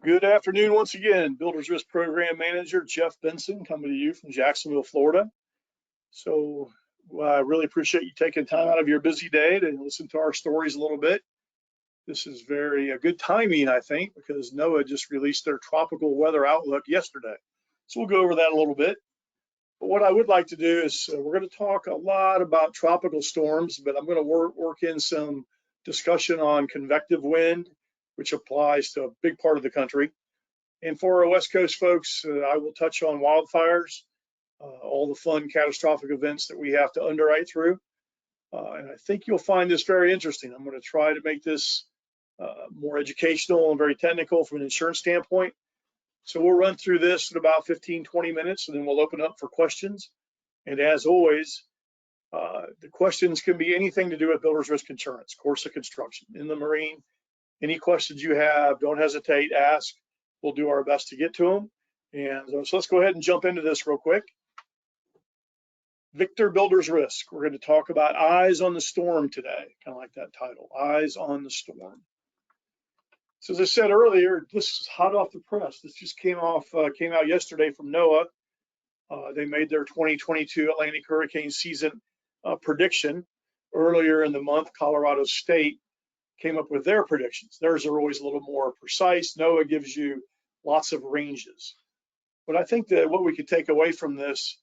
Good afternoon once again. Builders Risk Program Manager Jeff Benson coming to you from Jacksonville, Florida. So I really appreciate you taking time out of your busy day to listen to our stories a little bit. This is very good timing, I think, because NOAA just released their tropical weather outlook yesterday. So we'll go over that a little bit. But what I would like to do is we're going to talk a lot about tropical storms, but I'm going to work in some discussion on convective wind, which applies to a big part of the country. And for our West Coast folks, I will touch on wildfires, all the fun catastrophic events that we have to underwrite through. And I think you'll find this very interesting. I'm going to try to make this more educational and very technical from an insurance standpoint. So we'll run through this in about 15, 20 minutes, and then we'll open up for questions. And as always, the questions can be anything to do with builder's risk insurance, course of construction, in the marine. Any questions you have, don't hesitate, ask. We'll do our best to get to them. And so let's go ahead and jump into this real quick. Victor Builder's Risk. We're going to talk about eyes on the storm today, kind of like that title, Eyes on the Storm. So as I said earlier, this is hot off the press. This just came out yesterday from NOAA. They made their 2022 Atlantic hurricane season prediction. Earlier in the month, Colorado State came up with their predictions. Theirs are always a little more precise. NOAA gives you lots of ranges. But I think that what we could take away from this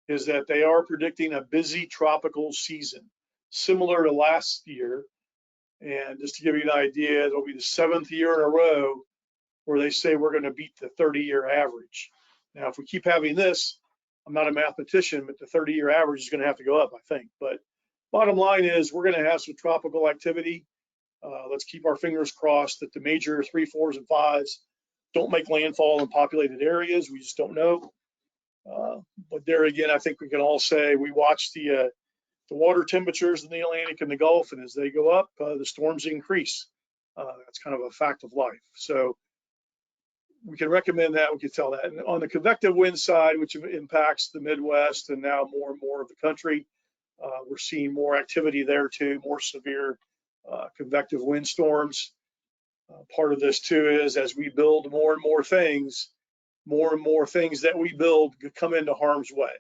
is that they are predicting a busy tropical season, similar to last year. And just to give you an idea, it'll be the 7th year in a row where they say we're going to beat the 30-year average. Now, if we keep having this, I'm not a mathematician, but the 30-year average is going to have to go up, I think. But bottom line is we're going to have some tropical activity. Let's keep our fingers crossed that the major 3, 4s, and 5s don't make landfall in populated areas. We just don't know. But there again, I think we can all say we watch the water temperatures in the Atlantic and the Gulf, and as they go up, the storms increase. That's kind of a fact of life. So we can recommend that. We can tell that. And on the convective wind side, which impacts the Midwest and now more and more of the country, we're seeing more activity there too, more severe convective windstorms. Part of this too is as we build more and more things that we build come into harm's way.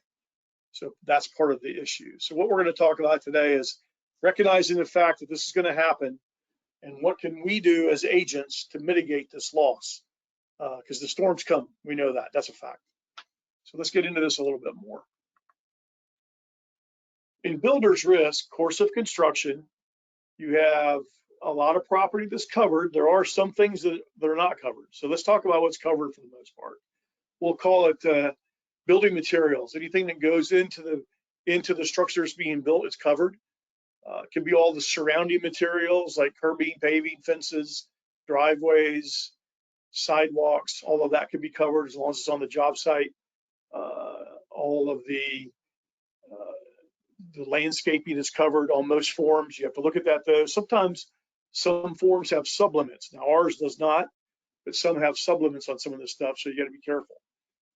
So that's part of the issue. So what we're going to talk about today is recognizing the fact that this is going to happen and what can we do as agents to mitigate this loss, because the storms come. We know that. That's a fact. So let's get into this a little bit more. In builder's risk, course of construction, you have a lot of property that's covered. There are some things that are not covered. So let's talk about what's covered for the most part. We'll call it building materials. Anything that goes into the structures being built is covered. It can be all the surrounding materials like curbing, paving, fences, driveways, sidewalks. All of that can be covered as long as it's on the job site. All of the landscaping is covered on most forms. You have to look at that though. Sometimes some forms have sublimits. Now ours does not, but some have sublimits on some of this stuff, so you got to be careful.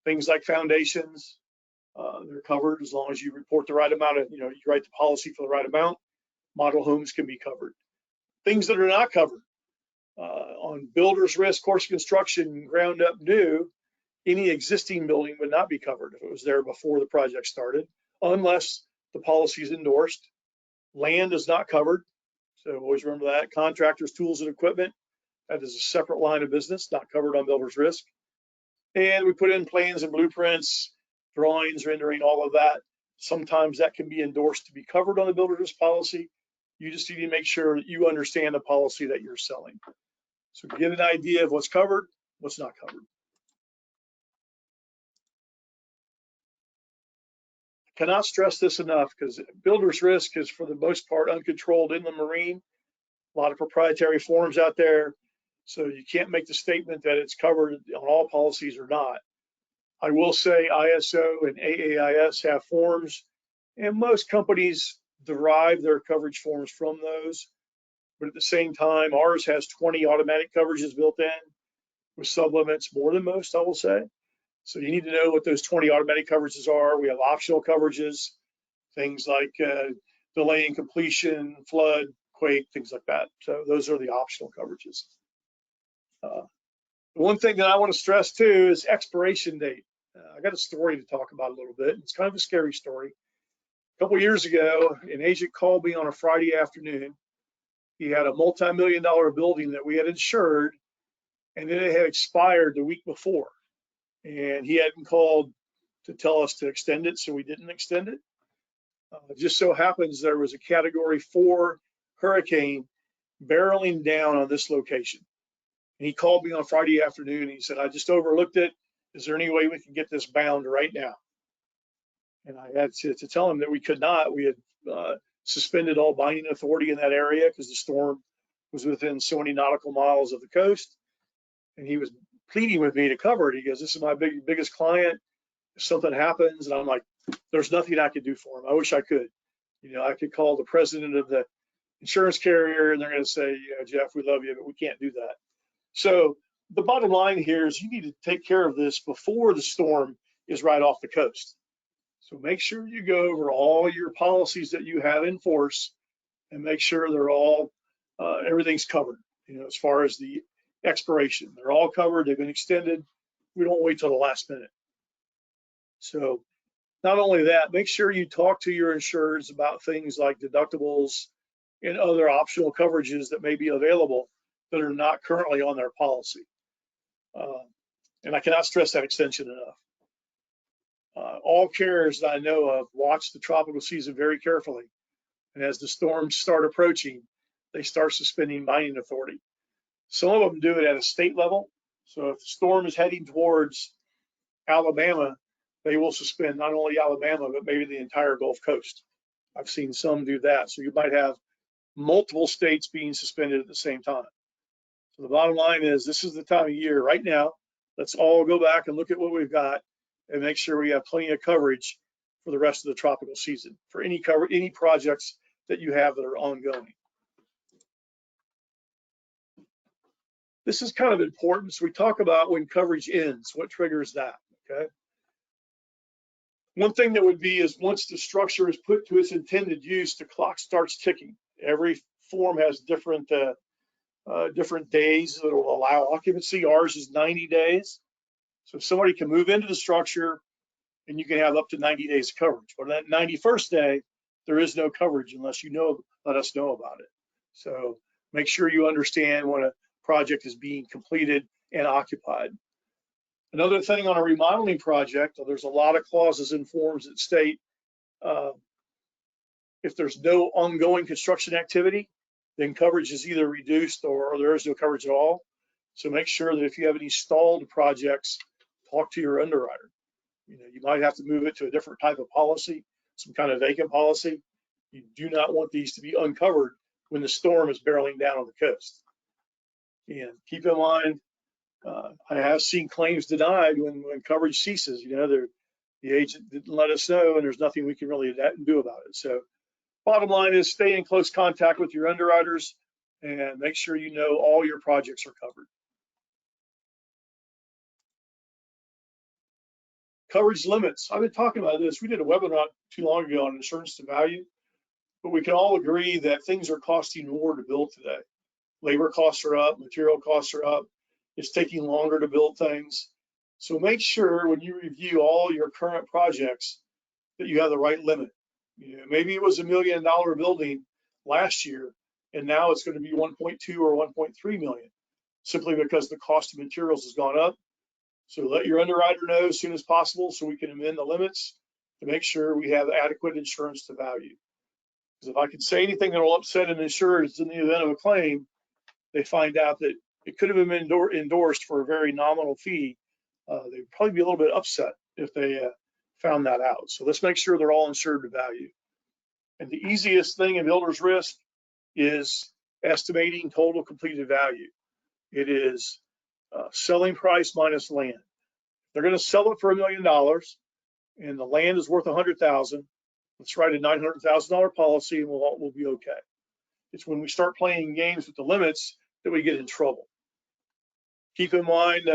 Things like foundations, they're covered as long as you report the right amount of, you write the policy for the right amount. Model homes can be covered. Things that are not covered on builder's risk, course of construction, ground up new, any existing building would not be covered if it was there before the project started, unless the policy is endorsed. Land is not covered, so always remember that. Contractors, tools, and equipment, that is a separate line of business, not covered on builder's risk. And we put in plans and blueprints, drawings, rendering, all of that. Sometimes that can be endorsed to be covered on the builder's risk policy. You just need to make sure that you understand the policy that you're selling. So get an idea of what's covered, what's not covered. Cannot stress this enough because builder's risk is for the most part uncontrolled in the marine. A lot of proprietary forms out there, so you can't make the statement that it's covered on all policies or not. I will say ISO and AAIS have forms, and most companies derive their coverage forms from those. But at the same time, ours has 20 automatic coverages built in with sublimits, more than most, I will say. So you need to know what those 20 automatic coverages are. We have optional coverages, things like delay in completion, flood, quake, things like that. So those are the optional coverages. One thing that I want to stress too is expiration date. I got a story to talk about a little bit. It's kind of a scary story. A couple of years ago, an agent called me on a Friday afternoon. He had a multi-million-dollar building that we had insured, and then it had expired the week before. And he hadn't called to tell us to extend it, so we didn't extend it. Just so happens there was a Category 4 hurricane barreling down on this location. And he called me on Friday afternoon. And he said, I just overlooked it. Is there any way we can get this bound right now? And I had to tell him that we could not. We had suspended all binding authority in that area because the storm was within so many nautical miles of the coast. And he was pleading with me to cover it. He goes, this is my biggest client. If something happens, and I'm like, there's nothing I could do for him. I wish I could. You know, I could call the president of the insurance carrier and they're going to say, yeah, Jeff, we love you, but we can't do that. So the bottom line here is you need to take care of this before the storm is right off the coast. So make sure you go over all your policies that you have in force and make sure they're all, everything's covered, you know, as far as the expiration. They're all covered, they've been extended. We don't wait till the last minute. So not only that, make sure you talk to your insureds about things like deductibles and other optional coverages that may be available that are not currently on their policy. And I cannot stress that extension enough. All carriers that I know of watch the tropical season very carefully. And as the storms start approaching, they start suspending binding authority. Some of them do it at a state level. So if the storm is heading towards Alabama, they will suspend not only Alabama, but maybe the entire Gulf Coast. I've seen some do that. So you might have multiple states being suspended at the same time. So the bottom line is this is the time of year right now. Let's all go back and look at what we've got and make sure we have plenty of coverage for the rest of the tropical season for any projects that you have that are ongoing. This is kind of important. So we talk about when coverage ends, what triggers that, okay? One thing that would be is once the structure is put to its intended use, the clock starts ticking. Every form has different days that will allow occupancy. Ours is 90 days. So somebody can move into the structure and you can have up to 90 days of coverage. But on that 91st day, there is no coverage unless you let us know about it. So make sure you understand when a project is being completed and occupied. Another thing on a remodeling project, there's a lot of clauses in forms that state if there's no ongoing construction activity, then coverage is either reduced or there is no coverage at all. So make sure that if you have any stalled projects, talk to your underwriter. You know, you might have to move it to a different type of policy, some kind of vacant policy. You do not want these to be uncovered when the storm is barreling down on the coast. And keep in mind, I have seen claims denied when coverage ceases. You know, the agent didn't let us know, and there's nothing we can really do about it. So bottom line is stay in close contact with your underwriters and make sure you know all your projects are covered. Coverage limits. I've been talking about this. We did a webinar not too long ago on insurance to value, but we can all agree that things are costing more to build today. Labor costs are up, material costs are up. It's taking longer to build things. So make sure when you review all your current projects that you have the right limit. You know, maybe it was $1 million building last year, and now it's going to be 1.2 or 1.3 million, simply because the cost of materials has gone up. So let your underwriter know as soon as possible so we can amend the limits to make sure we have adequate insurance to value. Because if I could say anything that will upset an insurer is in the event of a claim, they find out that it could have been endorsed for a very nominal fee, they'd probably be a little bit upset if they found that out. So let's make sure they're all insured to value. And the easiest thing in builder's risk is estimating total completed value. It is selling price minus land. They're going to sell it for $1 million and the land is worth 100,000. Let's write a $900,000 policy and we'll be okay. It's when we start playing games with the limits that we get in trouble. Keep in mind,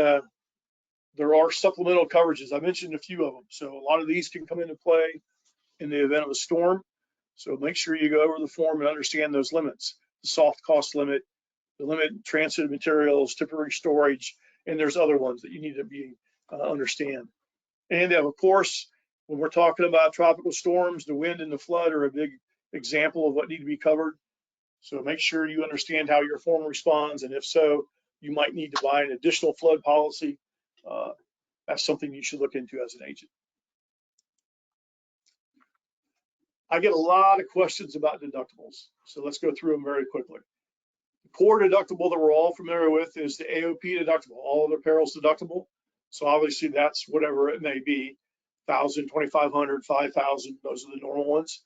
there are supplemental coverages. I mentioned a few of them. So a lot of these can come into play in the event of a storm. So make sure you go over the form and understand those limits. The soft cost limit, the limit in transit materials, temporary storage, and there's other ones that you need to understand. And of course, when we're talking about tropical storms, the wind and the flood are a big example of what need to be covered. So make sure you understand how your form responds, and if so, you might need to buy an additional flood policy. That's something you should look into as an agent. I get a lot of questions about deductibles, so let's go through them very quickly. The core deductible that we're all familiar with is the AOP deductible, all other perils deductible. So obviously that's whatever it may be, 1,000, 2,500, 5,000, those are the normal ones.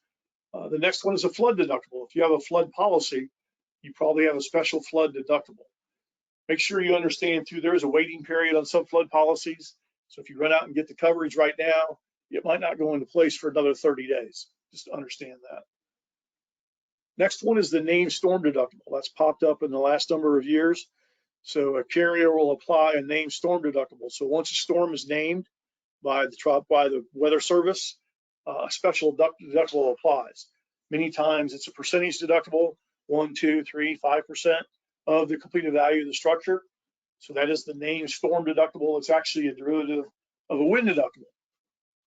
The next one is a flood deductible. If you have a flood policy, you probably have a special flood deductible. Make sure you understand too, there is a waiting period on some flood policies. So if you run out and get the coverage right now, it might not go into place for another 30 days. Just understand that. Next one is the named storm deductible. That's popped up in the last number of years. So a carrier will apply a named storm deductible. So once a storm is named by the weather service, a special deductible applies. Many times it's a percentage deductible, 1, 2, 3, 5% of the completed value of the structure. So that is the named storm deductible. It's actually a derivative of a wind deductible,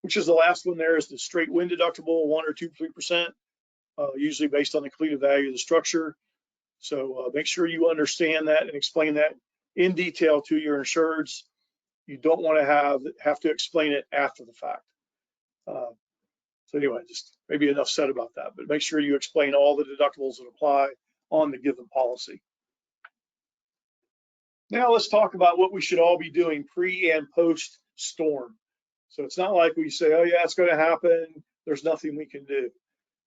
which is the last one there is the straight wind deductible, 1 or 2, 3%, usually based on the completed value of the structure. So make sure you understand that and explain that in detail to your insureds. You don't want to have to explain it after the fact. So anyway, just maybe enough said about that, but make sure you explain all the deductibles that apply on the given policy. Now let's talk about what we should all be doing pre and post storm. So it's not like we say, oh yeah, it's going to happen, there's nothing we can do.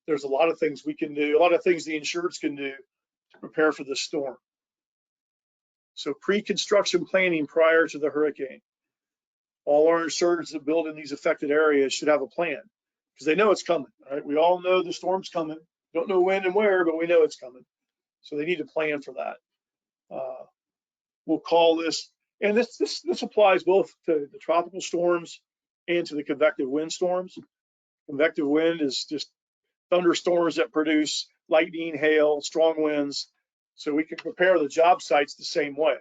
There's a lot of things we can do, a lot of things the insureds can do to prepare for the storm. So pre-construction planning prior to the hurricane. All our insureds that build in these affected areas should have a plan because they know it's coming, right? We all know the storm's coming. Don't know when and where, but we know it's coming. So they need to plan for that. We'll call this, and this applies both to the tropical storms and to the convective wind storms. Convective wind is just thunderstorms that produce lightning, hail, strong winds. So we can prepare the job sites the same way.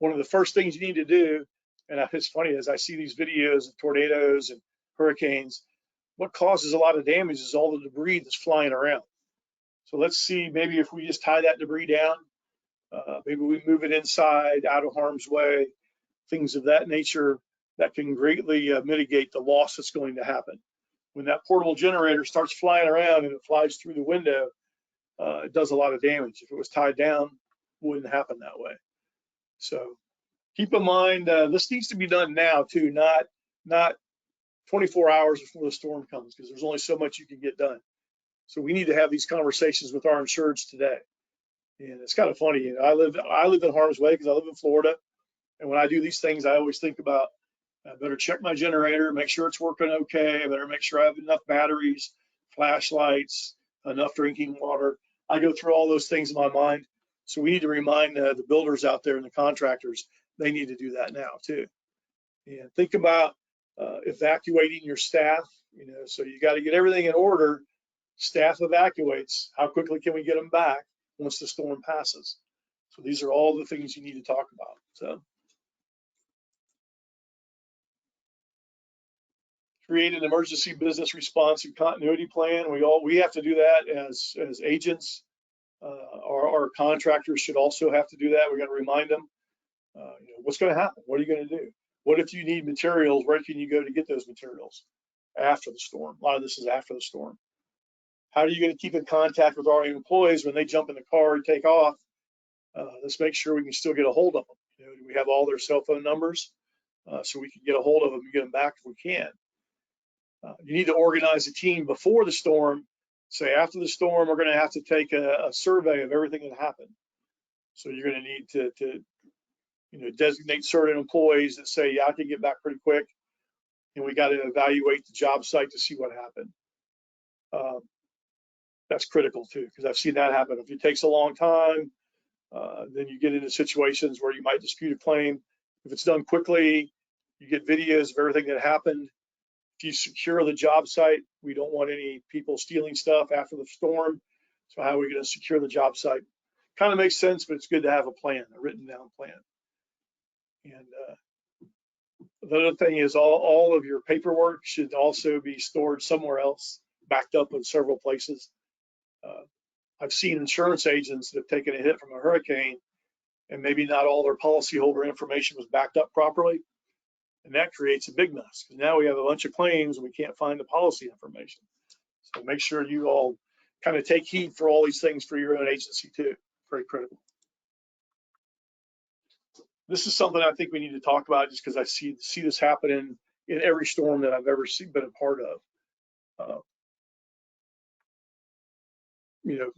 One of the first things you need to do, and it's funny as I see these videos of tornadoes and hurricanes, what causes a lot of damage is all the debris that's flying around. So let's see, maybe if we just tie that debris down, maybe we move it inside, out of harm's way, things of that nature that can greatly mitigate the loss that's going to happen. When that portable generator starts flying around and it flies through the window, it does a lot of damage. If it was tied down, it wouldn't happen that way. So keep in mind, this needs to be done now too, not 24 hours before the storm comes, because there's only so much you can get done. So we need to have these conversations with our insureds today. And it's kind of funny, you know, I live in harm's way because I live in Florida. And when I do these things, I always think about, I better check my generator, make sure it's working okay. I better make sure I have enough batteries, flashlights, enough drinking water. I go through all those things in my mind. So we need to remind the builders out there and the contractors, they need to do that now too. And think about evacuating your staff, you know, so you got to get everything in order. Staff evacuates. How quickly can we get them back once the storm passes? So these are all the things you need to talk about. So create an emergency business response and continuity plan. We have to do that as agents. Our contractors should also have to do that. We're going to remind them, you know, what's going to happen? What are you going to do? What if you need materials? Where can you go to get those materials after the storm? A lot of this is after the storm. How are you going to keep in contact with our employees when they jump in the car and take off? Let's make sure we can still get a hold of them. You know, do we have all their cell phone numbers so we can get a hold of them and get them back if we can? You need to organize a team before the storm. Say after the storm, we're going to have to take a survey of everything that happened. So you're going to need to you know, designate certain employees that say, yeah, I can get back pretty quick. And we got to evaluate the job site to see what happened. That's critical too, because I've seen that happen. If it takes a long time, then you get into situations where you might dispute a claim. If it's done quickly, you get videos of everything that happened. If you secure the job site, we don't want any people stealing stuff after the storm. So how are we going to secure the job site? Kind of makes sense, but it's good to have a plan, a written down plan. And the other thing is all of your paperwork should also be stored somewhere else, backed up in several places. I've seen insurance agents that have taken a hit from a hurricane and maybe not all their policyholder information was backed up properly. And that creates a big mess because now we have a bunch of claims and we can't find the policy information. So make sure you all kind of take heed for all these things for your own agency too. Very critical. This is something I think we need to talk about just because I see this happening in every storm that I've ever been a part of. You know,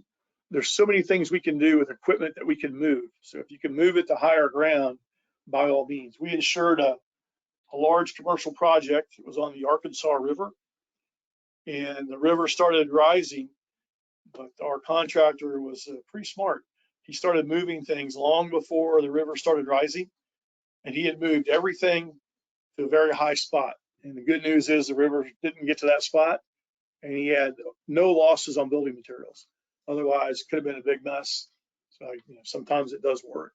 there's so many things we can do with equipment that we can move. So if you can move it to higher ground, by all means. We insured a large commercial project. It was on the Arkansas River, and the river started rising, but our contractor was pretty smart. He started moving things long before the river started rising, and he had moved everything to a very high spot. And the good news is the river didn't get to that spot, and he had no losses on building materials. Otherwise, it could have been a big mess. So sometimes it does work.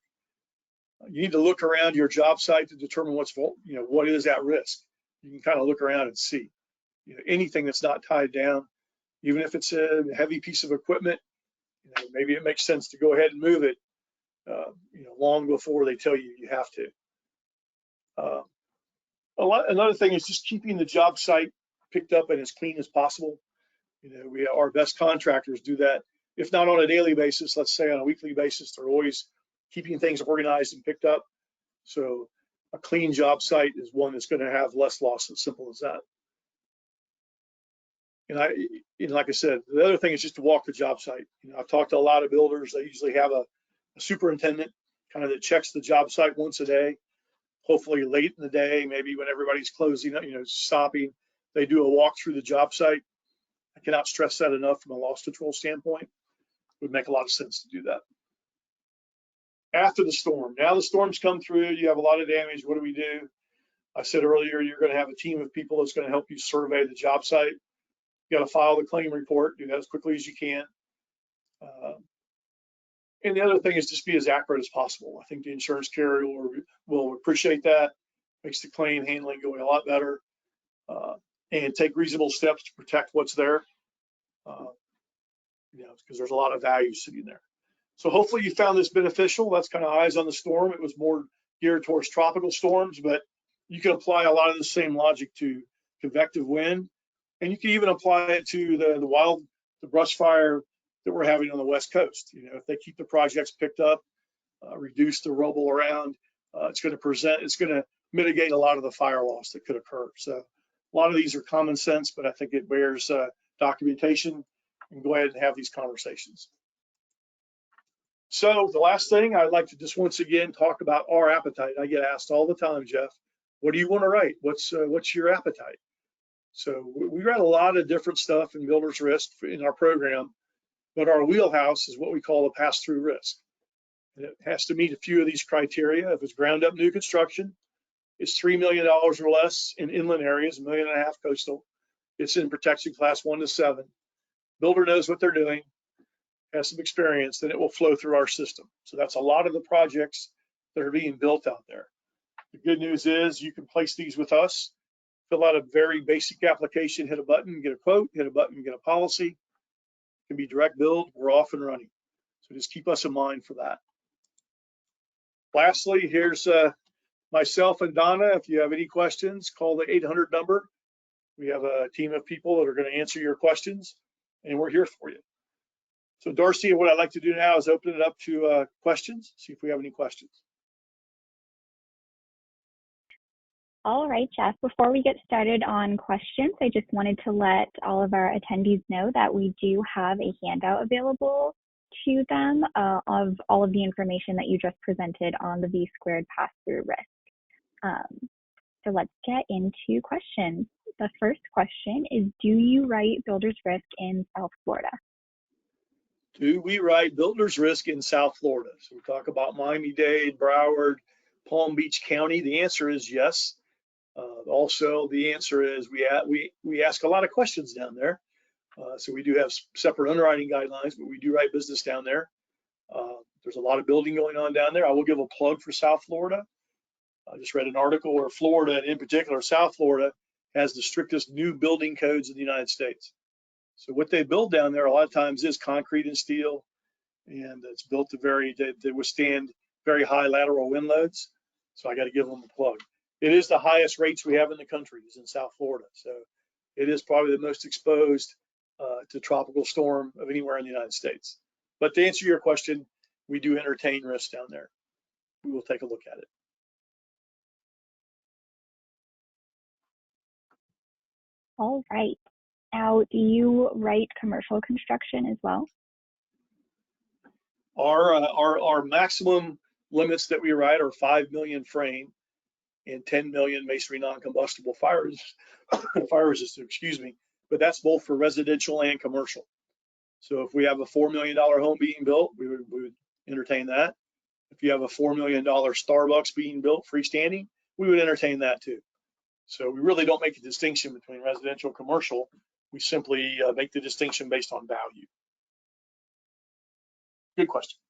You need to look around your job site to determine what is at risk. You can kind of look around and see. Anything that's not tied down, even if it's a heavy piece of equipment, maybe it makes sense to go ahead and move it, long before they tell you you have to. Another thing is just keeping the job site picked up and as clean as possible. Our best contractors do that, if not on a daily basis, let's say on a weekly basis. They're always keeping things organized and picked up. So a clean job site is one that's going to have less loss. As simple as that. And like I said, the other thing is just to walk the job site. I've talked to a lot of builders. They usually have a superintendent kind of that checks the job site once a day, hopefully late in the day, maybe when everybody's closing, stopping. They do a walk through the job site. I cannot stress that enough from a loss control standpoint. It would make a lot of sense to do that. After the storm, now the storm's come through, you have a lot of damage. What do we do? I said earlier, you're going to have a team of people that's going to help you survey the job site. You got to file the claim report, do that as quickly as you can. And the other thing is just be as accurate as possible. I think the insurance carrier will appreciate that. Makes the claim handling going a lot better, and take reasonable steps to protect what's there, because there's a lot of value sitting there. So hopefully you found this beneficial. That's kind of eyes on the storm. It was more geared towards tropical storms, but you can apply a lot of the same logic to convective wind, and you can even apply it to the brush fire that we're having on the West Coast. If they keep the projects picked up, reduce the rubble around, it's going to mitigate a lot of the fire loss that could occur. So a lot of these are common sense, but I think it bears documentation, and go ahead and have these conversations. So the last thing I'd like to just once again talk about our appetite. I get asked all the time, Jeff, what do you want to write? What's your appetite? So we write a lot of different stuff in builder's risk in our program, but our wheelhouse is what we call a pass-through risk. And it has to meet a few of these criteria. If it's ground up new construction, it's $3 million or less in inland areas, $1.5 million coastal. It's in protection class 1 to 7. Builder knows what they're doing, has some experience, then it will flow through our system. So that's a lot of the projects that are being built out there. The good news is you can place these with us, fill out a very basic application, hit a button, get a quote, hit a button, get a policy. It can be direct billed, we're off and running. So just keep us in mind for that. Lastly, here's myself and Donna. If you have any questions, call the 800 number. We have a team of people that are going to answer your questions, and we're here for you. So Darcy, what I'd like to do now is open it up to questions, see if we have any questions. All right, Jeff, before we get started on questions, I just wanted to let all of our attendees know that we do have a handout available to them of all of the information that you just presented on the V-squared pass-through risk. So let's get into questions. The first question is, do you write builder's risk in South Florida? Do we write builder's risk in South Florida? So we talk about Miami-Dade, Broward, Palm Beach County. The answer is yes. Also, the answer is we ask a lot of questions down there. So we do have separate underwriting guidelines, but we do write business down there. There's a lot of building going on down there. I will give a plug for South Florida. I just read an article where Florida, and in particular South Florida, has the strictest new building codes in the United States. So what they build down there a lot of times is concrete and steel, and it's built to they withstand very high lateral wind loads. So I got to give them a plug. It is the highest rates we have in the country is in South Florida. So it is probably the most exposed to tropical storm of anywhere in the United States. But to answer your question, we do entertain risks down there. We will take a look at it. All right. Now, do you write commercial construction as well? Our maximum limits that we write are 5 million frame and 10 million masonry non-combustible fire resistant, excuse me. But that's both for residential and commercial. So if we have a $4 million home being built, we would entertain that. If you have a $4 million Starbucks being built freestanding, we would entertain that too. So we really don't make a distinction between residential and commercial. We simply make the distinction based on value. Good question.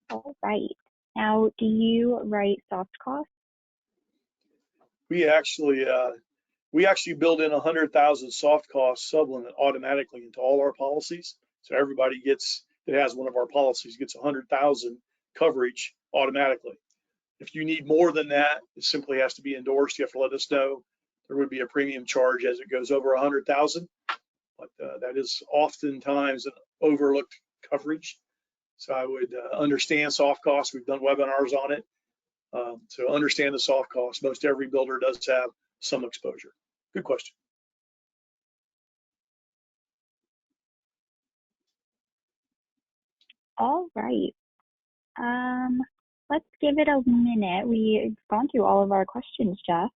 All right. Now, do you write soft costs? We actually build in 100,000 soft cost sublimit automatically into all our policies. So everybody that has one of our policies gets 100,000 coverage automatically. If you need more than that, it simply has to be endorsed. You have to let us know. There would be a premium charge as it goes over 100,000, but that is oftentimes an overlooked coverage. So I would understand soft costs. We've done webinars on it. So understand the soft costs. Most every builder does have some exposure. Good question. All right. Let's give it a minute. We've gone through all of our questions, Jeff.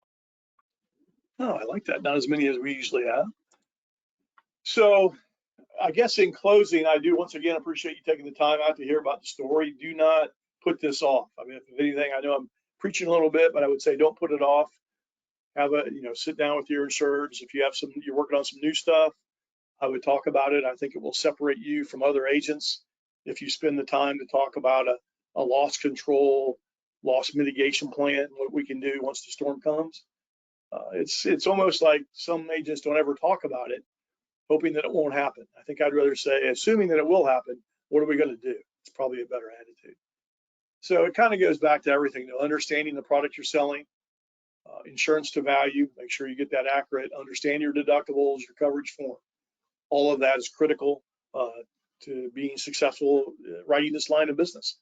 Oh, I like that. Not as many as we usually have. So I guess in closing, I do once again appreciate you taking the time out to hear about the story. Do not put this off. I mean, if anything, I know I'm preaching a little bit, but I would say don't put it off. Sit down with your insureds. If you're working on some new stuff, I would talk about it. I think it will separate you from other agents if you spend the time to talk about a loss control, loss mitigation plan, what we can do once the storm comes. It's almost like some agents don't ever talk about it, hoping that it won't happen. I think I'd rather say, assuming that it will happen, what are we going to do? It's probably a better attitude. So it kind of goes back to everything, understanding the product you're selling, insurance to value, make sure you get that accurate, understand your deductibles, your coverage form. All of that is critical to being successful writing this line of business.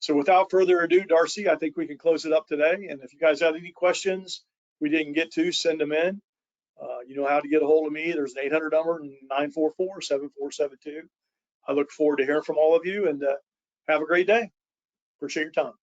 So without further ado, Darcy, I think we can close it up today. And if you guys have any questions we didn't get to, send them in. You know how to get a hold of me. There's an 800 number, 944-7472. I look forward to hearing from all of you, and have a great day. Appreciate your time.